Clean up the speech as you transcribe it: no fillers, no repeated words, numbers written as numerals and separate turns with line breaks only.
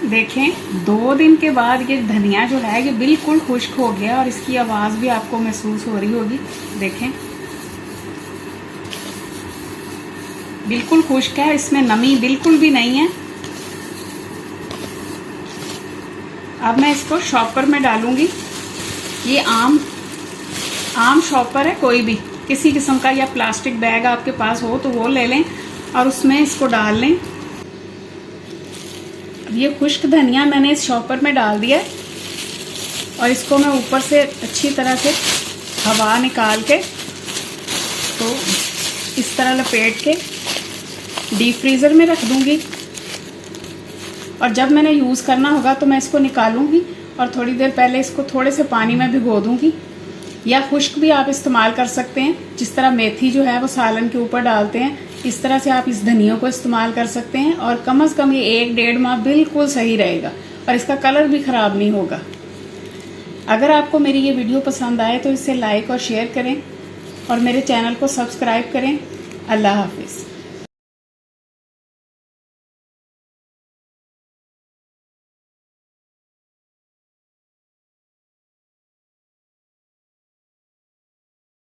देखें 2 दिन के बाद ये धनिया जो है ये बिल्कुल खुश्क हो गया और इसकी आवाज़ भी आपको महसूस हो रही होगी। देखें बिल्कुल खुश्क है, इसमें नमी बिल्कुल भी नहीं है। अब मैं इसको शॉपर में डालूंगी। ये आम शॉपर है, कोई भी किसी किस्म का, या प्लास्टिक बैग आपके पास हो तो वो ले लें और उसमें इसको डाल लें। अब ये खुश्क धनिया मैंने इस शॉपर में डाल दिया और इसको मैं ऊपर से अच्छी तरह से हवा निकाल के तो इस तरह लपेट के डीप फ्रीज़र में रख दूंगी। और जब मैंने यूज़ करना होगा तो मैं इसको निकालूंगी और थोड़ी देर पहले इसको थोड़े से पानी में भिगो दूंगी। या खुश्क भी आप इस्तेमाल कर सकते हैं, जिस तरह मेथी जो है वो सालन के ऊपर डालते हैं, इस तरह से आप इस धनिया को इस्तेमाल कर सकते हैं। और कम से कम ये 1-1.5 माह बिल्कुल सही रहेगा और इसका कलर भी ख़राब नहीं होगा। अगर आपको मेरी ये वीडियो पसंद आए तो इसे लाइक और शेयर करें और मेरे चैनल को सब्सक्राइब करें। अल्लाह हाफिज़।